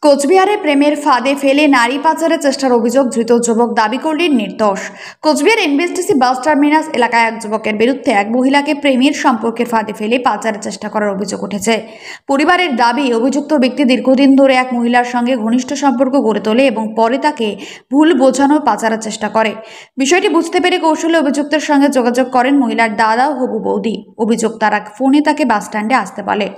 কোচবিহারে প্রেমের ফাঁদে ফেলে নারী পাচারের চেষ্টার অভিযোগ ধৃত যুবক দাবি করলেন নির্দোষ। কোচবিহার এনবিএসটিসি বাস টার্মিনাস এলাকায় এক যুবকের বিরুদ্ধে এক মহিলাকে প্রেমের সম্পর্কের ফাঁদে ফেলে পাচারের চেষ্টা করার অভিযোগ উঠেছে। পরিবারের দাবি, অভিযুক্ত ব্যক্তি দীর্ঘদিন ধরে এক মহিলার সঙ্গে ঘনিষ্ঠ সম্পর্ক গড়ে তোলে এবং পরে তাকে ভুল বোঝানো পাচারের চেষ্টা করে। বিষয়টি বুঝতে পেরে কৌশলে অভিযুক্তের সঙ্গে যোগাযোগ করেন মহিলার দাদা ও হবু বৌদি। অভিযুক্ত তারা ফোনে তাকে বাস স্ট্যান্ডে আসতে বলে।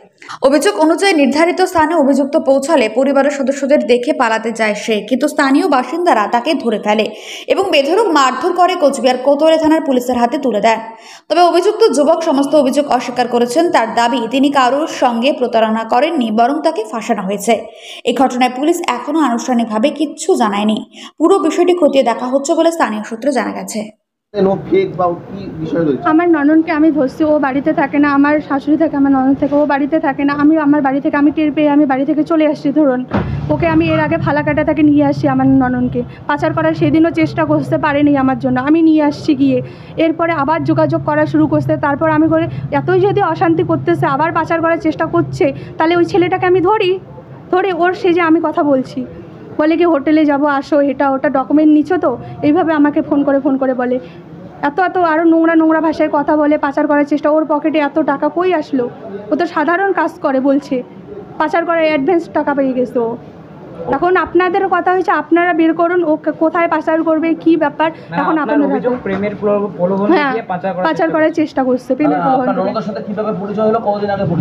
অভিযোগ অনুযায়ী নির্ধারিত স্থানে অভিযুক্ত পৌঁছালে পরিবারের সদস্যদের দেখে পালাতে যায় সে, কিন্তু স্থানীয় বাসিন্দারা তাকে ধরে ফেলে এবং বেধড়ক মারধর করে কোচবিহার কোতোয়ালি থানার পুলিশের হাতে তুলে দেন। তবে অভিযুক্ত যুবক সমস্ত অভিযোগ অস্বীকার করেছেন। তার দাবি, তিনি কারোর সঙ্গে প্রতারণা করেননি, বরং তাকে ফাঁসানো হয়েছে। এই ঘটনায় পুলিশ এখনও আনুষ্ঠানিকভাবে কিচ্ছু জানায়নি। পুরো বিষয়টি খতিয়ে দেখা হচ্ছে বলে স্থানীয় সূত্রে জানা গেছে। আমার ননদকে আমি ধরছি, ও বাড়িতে থাকে না। আমার শাশুড়ি থাকে, আমার ননদ থেকে, ও বাড়িতে থাকে না। আমি আমার বাড়ি থেকে আমি টের পেয়ে আমি বাড়ি থেকে চলে আসছি। ধরুন, ওকে আমি এর আগে ফালাকাটা থেকে নিয়ে আসছি। আমার ননদকে পাচার করার সেদিনও চেষ্টা করতে পারেনি আমার জন্য, আমি নিয়ে আসছি গিয়ে। এরপরে আবার যোগাযোগ করা শুরু করতে, তারপর আমি করে এতই যদি অশান্তি করতেছে, আবার পাচার করার চেষ্টা করছে, তাহলে ওই ছেলেটাকে আমি ধরে ওর সেজে আমি কথা বলছি। বলে কি হোটেলে যাব, আসো, এটা ওটা ডকুমেন্ট নিচ্ছ তো, এইভাবে আমাকে ফোন করে বলে। এত আরও নোংরা ভাষায় কথা বলে, পাচার করার চেষ্টা। ওর পকেটে এত টাকা কই আসলো? ও তো সাধারণ কাজ করে বলছে, পাচার করার অ্যাডভান্স টাকা পেয়ে গেছে ও। এখন আপনাদের কথা হয়েছে, আপনারা বের করুন ও কোথায় পাচার করবে, কি ব্যাপার। এখন আপনারা প্রেমের প্রলোভন দিয়ে পাচার করার চেষ্টা করছে। প্রেমের প্রলোভন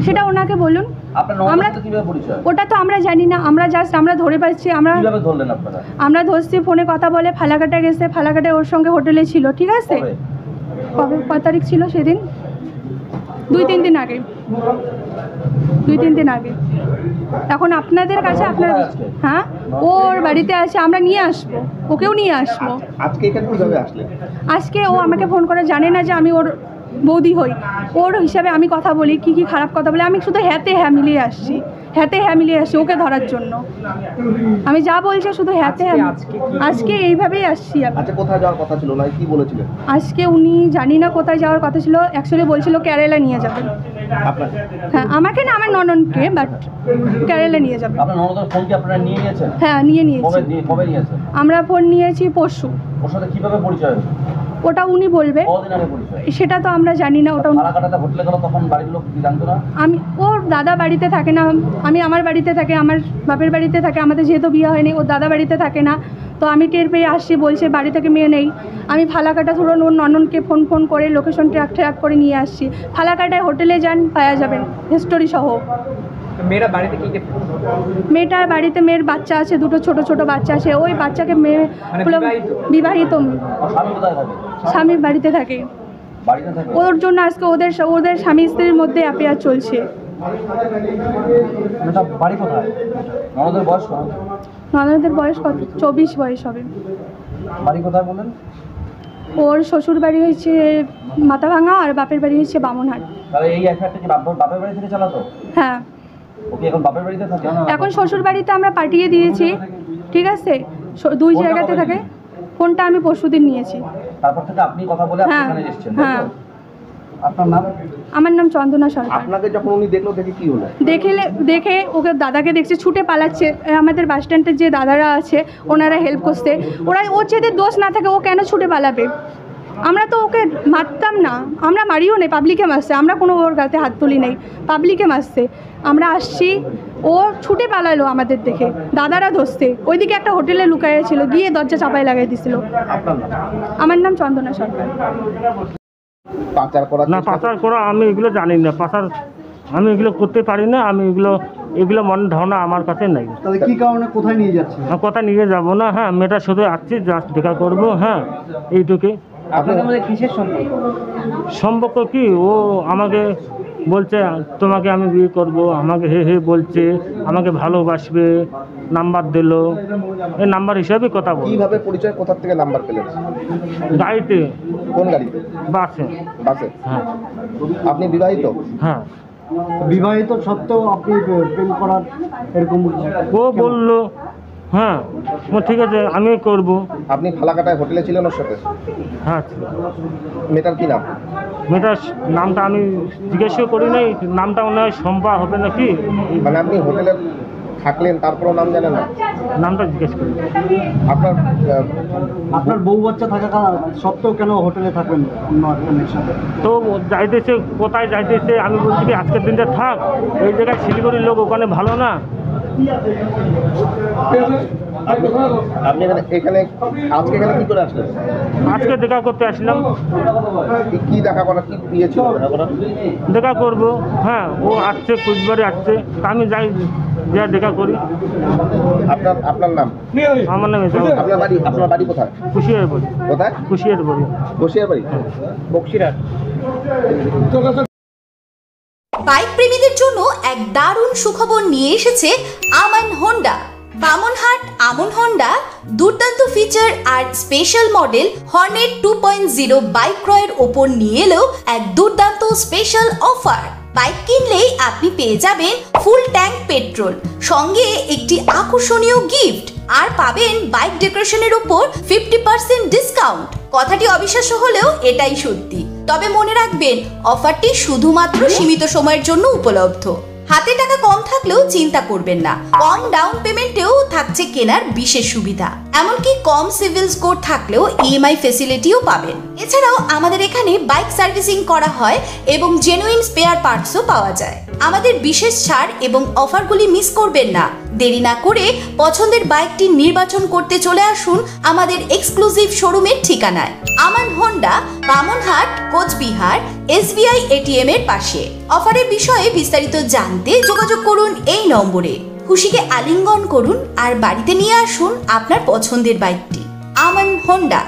সেটা ওনাকে বলুন। আমরা ওটা তো আমরা জানি না, আমরা ধরে পাচ্ছি। আমরা ধরছি, ফোনে কথা বলে ফালাকাটা গেছে, ফালাকাটায় ওর সঙ্গে হোটেলে ছিল। ঠিক আছে, কবে 5 তারিখ ছিল সেদিন? 2-3 দিন আগে। এখন আপনাদের কাছে আপনার হ্যাঁ, ওর বাড়িতে আছে, আমরা নিয়ে আসবো, ওকেও নিয়ে আসবো। আজকে ও আমাকে ফোন করে, জানে না যে আমি ওর বৌদি হই। ওর হিসাবে আমি কথা বলি, কি খারাপ কথা বলে। আমি শুধু হ্যাঁ মিলিয়ে আসছি, ওকে ধরার জন্য। আমি যা বলছি শুধু আজকে এইভাবেই আসছি। আজকে উনি জানি না কোথায় যাওয়ার কথা ছিল, অ্যাকচুয়ালি বলছিল কেরালা নিয়ে যাবেন। হ্যাঁ, আমাকে না, আমার ননদকে, বাট কেরালা নিয়ে যাবেন। হ্যাঁ, নিয়ে নিয়েছি। আমরা ফোন নিয়েছি পরশু। ওটা উনি বলবে, সেটা তো আমরা জানি না। ওটা আমি, ওর দাদা বাড়িতে থাকে না, আমি আমার বাড়িতে থাকে, আমার বাপের বাড়িতে থাকে। আমাদের যেহেতু বিয়ে হয়নি, ওর দাদা বাড়িতে থাকে না। তো আমি টের পেয়ে আসছি, বলছে বাড়ি থেকে মেয়ে নেই। আমি ফালাকাটা ধরুন ওর ননদকে ফোন করে লোকেশন ট্র্যাক করে নিয়ে আসছি। ফালাকাটায় হোটেলে যান, পাওয়া যাবেন হিস্টোরি সহ। মেয়েটার বাড়িতে মেয়ের বাচ্চা আছে, 2 ছোট বাচ্চা আছে। ওই বাচ্চাকে মেয়ে বিবাহিত, স্বামীর বাড়িতে থাকে। ওর জন্য আজকে ওদের স্বামী স্ত্রীর মধ্যে অ্যাফেয়ার চলছে। ননদের বয়স কত? 24 বয়স হবে। ওর শ্বশুর বাড়ি হচ্ছে মাথাভাঙা আর বাপের বাড়ি হচ্ছে বামনহাট। হ্যাঁ, এখন শ্বশুর বাড়িতে আমরা পাঠিয়ে দিয়েছি। ঠিক আছে, 2 জায়গাতে থাকে। ফোনটা আমি পরশুদিন নিয়েছি। হ্যাঁ। আমার নাম চন্দনা সরকার। আপনাকে যখন উনি দেখলো, দেখে ওকে দাদাকে দেখছে, ছুটে পালাচ্ছে। আমাদের বাস স্ট্যান্ডের যে দাদারা আছে, ওনারা হেল্প করছে। ওর যেদের দোষ না থাকে, ও কেন ছুটে পালাবে? আমরা তো ওকে মারতাম না, আমরা মারিও নেই, পাবলিকে মারছে। আমরা কোনো ওর গাতে হাত তুলি নেই, পাবলিকে মারছে। আমরা আসছি, ও ছুটে পালালো আমাদের দেখে। দাদারা ধরছে, ওইদিকে একটা হোটেলে লুকায়ে ছিল, গিয়ে দরজা চাপাই লাগাই দিছিল। আমার নাম চন্দনা সরকার। পাচার করা আমি এগুলো জানি না। আমি এগুলো করতে পারি না। আমি এগুলো মনে ধারণা আমার কাছে নেই। কি কারণে কোথায় নিয়ে যাচ্ছে? কোথায় নিয়ে যাবো না। হ্যাঁ, মেয়েটা শুধু আসছি, জাস্ট দেখা করবো। হ্যাঁ, এইটুকুই। আপনাদের মধ্যে কিসের সম্পর্ক? কি, ও আমাকে বলছে তোমাকে আমি বিয়ে করবো, আমাকে হে বলছে, আমাকে ভালোবাসবে, নাম্বার দিল। এই নাম্বার হিসাবে কথা বল। কিভাবে পরিচয়, কোথা থেকে নাম্বার পেলেন? গাড়িতে। কোন গাড়িতে? বাসে। হ্যাঁ। আপনি বিবাহিত? হ্যাঁ। বিবাহিত সত্ত্বেও আপনি প্রেম করার এরকম? ও বললো হ্যাঁ, ঠিক আছে, আমি করবো। আপনি ফালাকাটায় হোটেলে ছিলেন ওর সাথে? হ্যাঁ। মেয়েটার কি নাম? মেয়েটার নামটা আমি জিজ্ঞেসও করি নাই। নামটা মনে হয় শম্পা হবে নাকি। মানে আপনি হোটেলের থাকলেন তারপরেও নাম জানেন না? নামটা জিজ্ঞেস করি। আপনার বউ বাচ্চা থাকা সত্ত্বেও কেন হোটেলে থাকবেন অন্য একজনের সাথে? তো যাইতেছে, কোথায় যাইতেছে, আমি বলছি কি আজকের দিনটা থাক, এই জায়গায় শিলিগুড়ির লোক, ওখানে ভালো না। আপনি এখানে আজকে এখানে কি করে আসলেন? আজকে দেখা করতে আসলাম। কি দেখা করা, কি বিয়ে ছিল দেখা করা? দেখা করব, হ্যাঁ, ও আসছে, কুচবিহারে আসছে, তা আমি যাই, যা দেখা করি। আপনার নাম? আমার নাম আপনার বাড়ি কোথায়? কুশিয়ার বাড়ি। কোথায়? কুশিয়ার বাড়ি। বসিয়ার বাড়ি? বক্সিরহাট। বাইক প্রেমীদের জন্য এক দারুণ সুখবর নিয়ে এসেছে আমান হোন্ডা। বামনহাট আমন হোন্ডা দুর্দান্ত ফিচার আর স্পেশাল মডেল হর্নেট 2.0 বাইক ক্রয়ের ওপর নিয়ে এলো এক দুর্দান্ত স্পেশাল অফার। বাইক কিনলেই আপনি পেয়ে যাবেন ফুল ট্যাঙ্ক পেট্রোল, সঙ্গে একটি আকর্ষণীয় গিফট, আর পাবেন বাইক ডেকোরেশনের উপর 50% ডিসকাউন্ট। কথাটি অবিশ্বাস্য হলেও এটাই সত্যি। তবে মনে রাখবেন, অফারটি শুধুমাত্র সীমিত সময়ের জন্য উপলব্ধ। হাতে টাকা কম থাকলেও চিন্তা করবেন না, কম ডাউন পেমেন্টেও থাকছে কেনার বিশেষ সুবিধা। এমনকি কম সিভিল স্কোর থাকলেও ইএমআই ফেসিলিটিও পাবেন। এছাড়াও আমাদের এখানে বাইক সার্ভিসিং করা হয় এবং জেনুইন স্পেয়ার পার্টসও পাওয়া যায়। আমাদের বিশেষ ছাড় এবং অফারগুলি মিস করবেন না। দেরি না করে পছন্দের বাইকটি নির্বাচন করতে চলে আসুন আমাদের এক্সক্লুসিভ শোরুমের ঠিকানায়, Aman Honda, Bamanhat, Cooch Behar, SBI ATM এর পাশে। অফারের বিষয়ে বিস্তারিত জানতে যোগাযোগ করুন এই নম্বরে। খুশিকে আলিঙ্গন করুন আর বাড়িতে নিয়ে আসুন আপনার পছন্দের বাইকটি। আমান হোন্ডা।